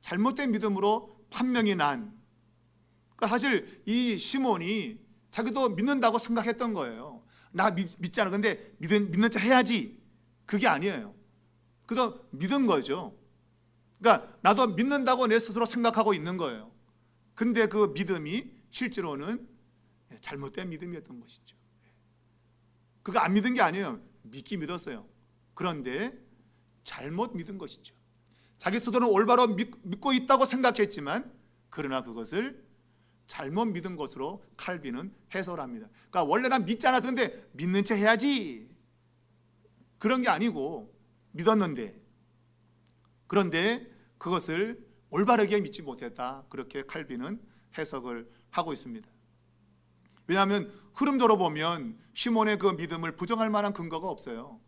잘못된 믿음으로 판명이 난, 그러니까 사실 이 시몬이 자기도 믿는다고 생각했던 거예요. 나 믿지 않아. 근데 믿는 척 해야지. 그게 아니에요. 그도 믿은 거죠. 그러니까 나도 믿는다고 내 스스로 생각하고 있는 거예요. 근데 그 믿음이 실제로는 잘못된 믿음이었던 것이죠. 그거 안 믿은 게 아니에요. 믿긴 믿었어요. 그런데 잘못 믿은 것이죠. 자기 스스로는 올바로 믿고 있다고 생각했지만 그러나 그것을 잘못 믿은 것으로 칼빈은 해석을 합니다. 그러니까 원래 난 믿지 않아서 근데 믿는 채 해야지 그런 게 아니고 믿었는데 그런데 그것을 올바르게 믿지 못했다 그렇게 칼빈은 해석을 하고 있습니다. 왜냐하면 흐름적으로 보면 시몬의 그 믿음을 부정할 만한 근거가 없어요.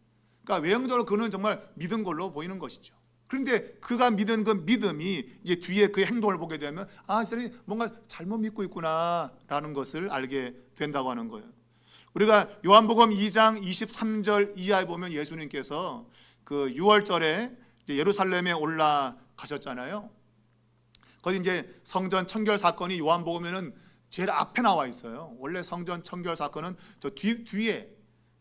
그러니까 외형적으로 그는 정말 믿은 걸로 보이는 것이죠. 그런데 그가 믿은 그 믿음이 이제 뒤에 그의 행동을 보게 되면 이 사람이 뭔가 잘못 믿고 있구나라는 것을 알게 된다고 하는 거예요. 우리가 요한복음 2장 23절 이하에 보면 예수님께서 그 6월절에 이제 예루살렘에 올라가셨잖아요. 거기 이제 성전 청결 사건이 요한복음에는 제일 앞에 나와 있어요. 원래 성전 청결 사건은 저 뒤에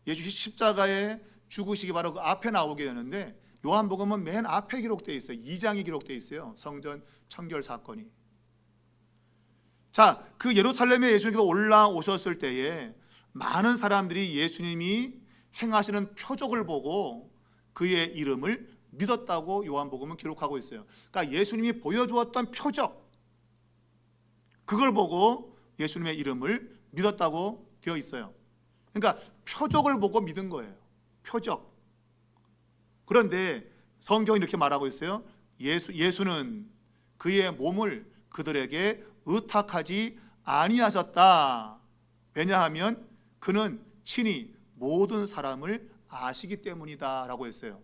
예수 십자가에 죽으시기 바로 그 앞에 나오게 되는데 요한복음은 맨 앞에 기록되어 있어요. 2장이 기록되어 있어요. 성전 청결 사건이. 자, 그 예루살렘에 예수님께서 올라오셨을 때에 많은 사람들이 예수님이 행하시는 표적을 보고 그의 이름을 믿었다고 요한복음은 기록하고 있어요. 그러니까 예수님이 보여주었던 표적, 그걸 보고 예수님의 이름을 믿었다고 되어 있어요. 그러니까 표적을 보고 믿은 거예요. 표적. 그런데 성경이 이렇게 말하고 있어요. 예수는 그의 몸을 그들에게 의탁하지 아니하셨다. 왜냐하면 그는 친히 모든 사람을 아시기 때문이다 라고 했어요.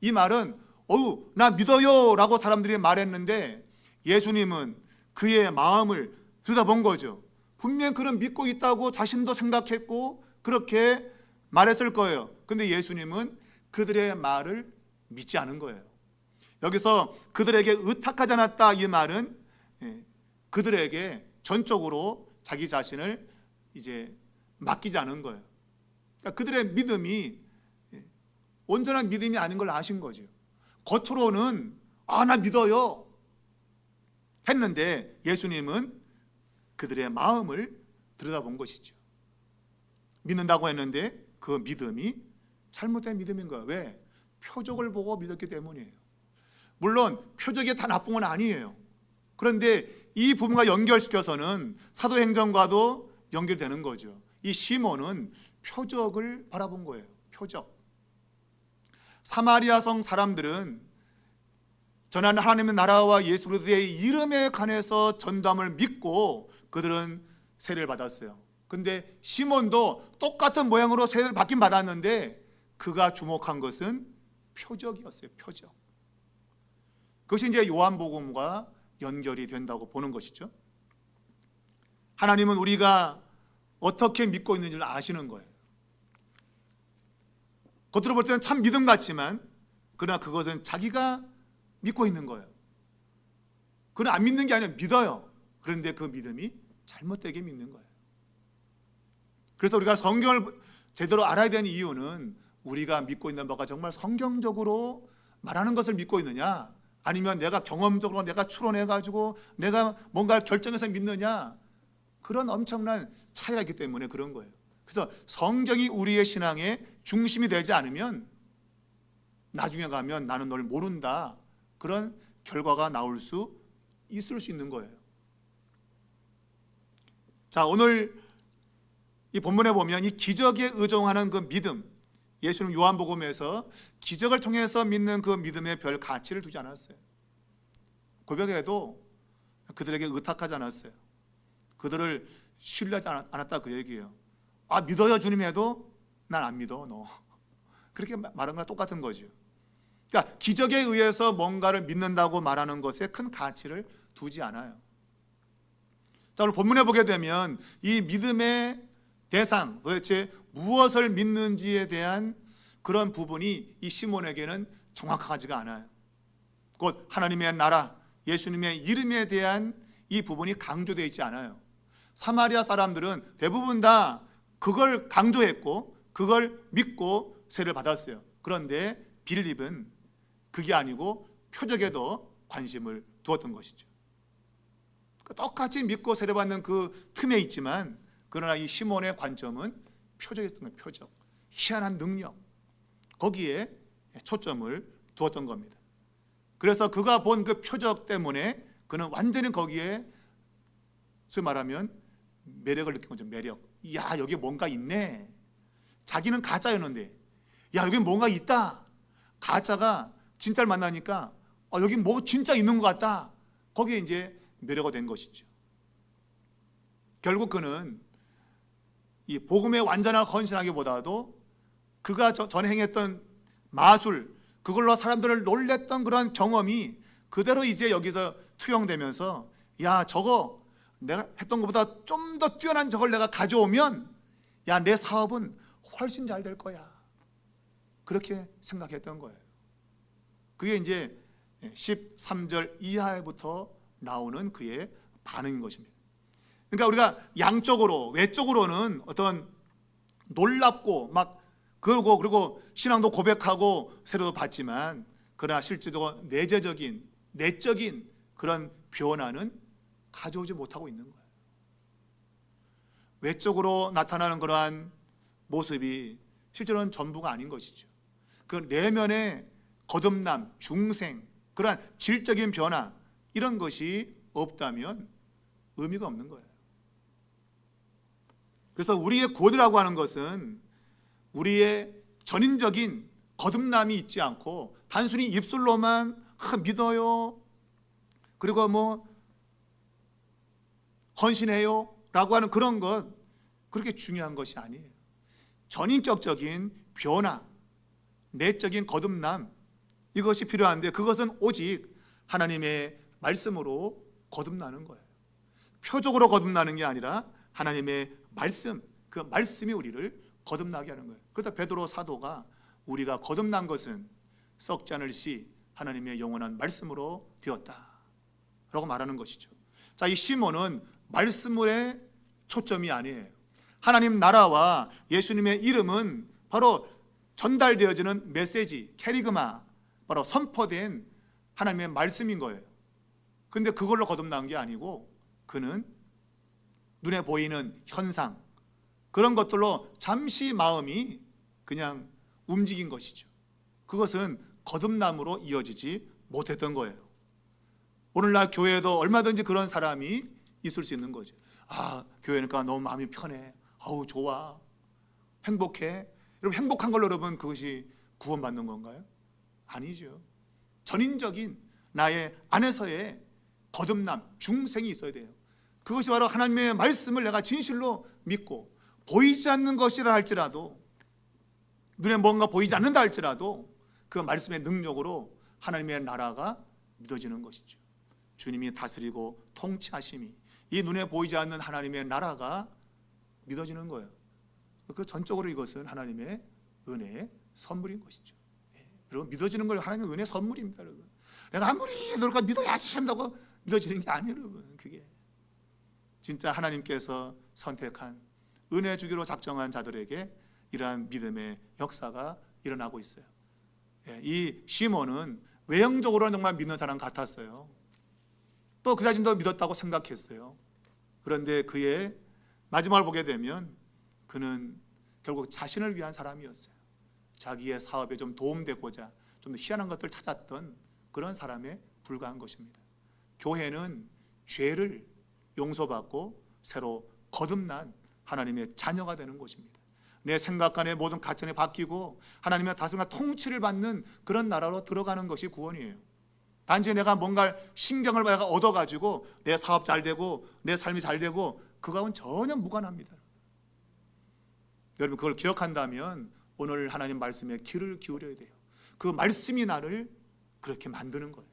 이 말은 나 믿어요 라고 사람들이 말했는데 예수님은 그의 마음을 들여다본 거죠. 분명 그는 믿고 있다고 자신도 생각했고 그렇게 말했을 거예요. 근데 예수님은 그들의 말을 믿지 않은 거예요. 여기서 그들에게 의탁하지 않았다 이 말은 그들에게 전적으로 자기 자신을 이제 맡기지 않은 거예요. 그러니까 그들의 믿음이 온전한 믿음이 아닌 걸 아신 거죠. 겉으로는 나 믿어요 했는데 예수님은 그들의 마음을 들여다본 것이죠. 믿는다고 했는데 그 믿음이 잘못된 믿음인 거예요. 왜? 표적을 보고 믿었기 때문이에요. 물론 표적이 다 나쁜 건 아니에요. 그런데 이 부분과 연결시켜서는 사도행전과도 연결되는 거죠. 이 시몬은 표적을 바라본 거예요. 표적. 사마리아 성 사람들은 전하는 하나님의 나라와 예수 그리스도의 이름에 관해서 전담을 믿고 그들은 세례를 받았어요. 근데 시몬도 똑같은 모양으로 세례를 받긴 받았는데 그가 주목한 것은 표적이었어요. 표적. 그것이 이제 요한복음과 연결이 된다고 보는 것이죠. 하나님은 우리가 어떻게 믿고 있는지를 아시는 거예요. 겉으로 볼 때는 참 믿음 같지만 그러나 그것은 자기가 믿고 있는 거예요. 그는 안 믿는 게 아니라 믿어요. 그런데 그 믿음이 잘못되게 믿는 거예요. 그래서 우리가 성경을 제대로 알아야 되는 이유는 우리가 믿고 있는 바가 정말 성경적으로 말하는 것을 믿고 있느냐, 아니면 내가 경험적으로 내가 추론해가지고 내가 뭔가를 결정해서 믿느냐, 그런 엄청난 차이가 있기 때문에 그런 거예요. 그래서 성경이 우리의 신앙의 중심이 되지 않으면 나중에 가면 나는 널 모른다, 그런 결과가 나올 수 있을 수 있는 거예요. 자, 오늘 이 본문에 보면 이 기적에 의존하는 그 믿음, 예수는 요한복음에서 기적을 통해서 믿는 그 믿음에 별 가치를 두지 않았어요. 고백해도 그들에게 의탁하지 않았어요. 그들을 신뢰하지 않았다 그 얘기예요. 아, 믿어요 주님 해도 난 안 믿어 너, 그렇게 말한 거랑 똑같은 거죠. 그러니까 기적에 의해서 뭔가를 믿는다고 말하는 것에 큰 가치를 두지 않아요. 자, 오늘 본문에 보게 되면 이 믿음의 대상, 도대체 무엇을 믿는지에 대한 그런 부분이 이 시몬에게는 정확하지가 않아요. 곧 하나님의 나라, 예수님의 이름에 대한 이 부분이 강조되어 있지 않아요. 사마리아 사람들은 대부분 다 그걸 강조했고 그걸 믿고 세례를 받았어요. 그런데 빌립은 그게 아니고 표적에도 관심을 두었던 것이죠. 똑같이 믿고 세례받는 그 틈에 있지만, 그러나 이 시몬의 관점은 표적이었던 거예요. 표적, 희한한 능력, 거기에 초점을 두었던 겁니다. 그래서 그가 본 그 표적 때문에 그는 완전히 거기에 소위 말하면 매력을 느낀 거죠. 매력. 야, 여기 뭔가 있네. 자기는 가짜였는데 야, 여기 뭔가 있다. 가짜가 진짜를 만나니까 여기 뭐 진짜 있는 것 같다. 거기에 이제 매료가 된 것이죠. 결국 그는 이 복음에 완전하게 헌신하기보다도 그가 전에 행했던 마술, 그걸로 사람들을 놀랬던 그런 경험이 그대로 이제 여기서 투영되면서, 야, 저거 내가 했던 것보다 좀 더 뛰어난 저걸 내가 가져오면 야, 내 사업은 훨씬 잘 될 거야, 그렇게 생각했던 거예요. 그게 이제 13절 이하부터 나오는 그의 반응인 것입니다. 그러니까 우리가 양쪽으로, 외적으로는 어떤 놀랍고 막 그러고 그리고 신앙도 고백하고 세례도 받지만, 그러나 실제로 내적인 그런 변화는 가져오지 못하고 있는 거예요. 외적으로 나타나는 그러한 모습이 실제로는 전부가 아닌 것이죠. 그 내면의 거듭남, 중생, 그러한 질적인 변화, 이런 것이 없다면 의미가 없는 거예요. 그래서 우리의 구원이라고 하는 것은 우리의 전인적인 거듭남이 있지 않고 단순히 입술로만 믿어요, 그리고 뭐 헌신해요 라고 하는 그런 것, 그렇게 중요한 것이 아니에요. 전인격적인 변화, 내적인 거듭남, 이것이 필요한데 그것은 오직 하나님의 말씀으로 거듭나는 거예요. 표적으로 거듭나는 게 아니라 하나님의 말씀, 그 말씀이 우리를 거듭나게 하는 거예요. 그러다 베드로 사도가 우리가 거듭난 것은 썩지 않을 시 하나님의 영원한 말씀으로 되었다 라고 말하는 것이죠. 자, 이 시몬은 말씀의 초점이 아니에요. 하나님 나라와 예수님의 이름은 바로 전달되어지는 메시지, 캐리그마, 바로 선포된 하나님의 말씀인 거예요. 근데 그걸로 거듭난 게 아니고 그는 눈에 보이는 현상, 그런 것들로 잠시 마음이 그냥 움직인 것이죠. 그것은 거듭남으로 이어지지 못했던 거예요. 오늘날 교회에도 얼마든지 그런 사람이 있을 수 있는 거죠. 아, 교회니까 너무 마음이 편해. 아우, 좋아. 행복해. 여러분, 행복한 걸로 여러분 그것이 구원받는 건가요? 아니죠. 전인적인 나의 안에서의 거듭남, 중생이 있어야 돼요. 그것이 바로 하나님의 말씀을 내가 진실로 믿고, 보이지 않는 것이라 할지라도, 눈에 뭔가 보이지 않는다 할지라도 그 말씀의 능력으로 하나님의 나라가 믿어지는 것이죠. 주님이 다스리고 통치하심이, 이 눈에 보이지 않는 하나님의 나라가 믿어지는 거예요. 그 전적으로 이것은 하나님의 은혜의 선물인 것이죠. 여러분, 믿어지는 걸 하나님의 은혜의 선물입니다. 여러분, 내가 아무리 너가 믿어야지 한다고 믿어지는 게 아니에요. 여러분, 그게 진짜 하나님께서 선택한 은혜 주기로 작정한 자들에게 이러한 믿음의 역사가 일어나고 있어요. 이 시몬은 외형적으로는 정말 믿는 사람 같았어요. 또 그 자신도 믿었다고 생각했어요. 그런데 그의 마지막을 보게 되면 그는 결국 자신을 위한 사람이었어요. 자기의 사업에 좀 도움되고자 좀 더 희한한 것들을 찾았던 그런 사람에 불과한 것입니다. 교회는 죄를 용서받고 새로 거듭난 하나님의 자녀가 되는 곳입니다. 내 생각과 내 모든 가천이 바뀌고 하나님의 다스림과 통치를 받는 그런 나라로 들어가는 것이 구원이에요. 단지 내가 뭔가 신경을 내가 얻어가지고 내 사업 잘 되고 내 삶이 잘 되고, 그거하고는 전혀 무관합니다. 여러분, 그걸 기억한다면 오늘 하나님 말씀에 귀를 기울여야 돼요. 그 말씀이 나를 그렇게 만드는 거예요.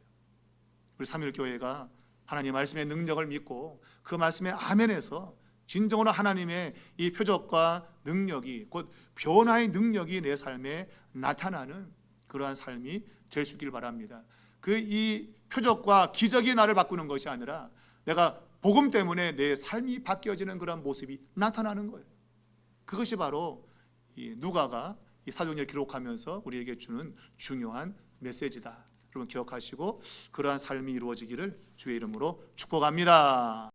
우리 삼일교회가 하나님 말씀의 능력을 믿고 그 말씀에 아멘해서 진정으로 하나님의 이 표적과 능력이, 곧 변화의 능력이 내 삶에 나타나는 그러한 삶이 될 수 있길 바랍니다. 그 이 표적과 기적이 나를 바꾸는 것이 아니라 내가 복음 때문에 내 삶이 바뀌어지는 그런 모습이 나타나는 거예요. 그것이 바로 이 누가가 이 사도행전을 기록하면서 우리에게 주는 중요한 메시지다. 여러분 기억하시고 그러한 삶이 이루어지기를 주의 이름으로 축복합니다.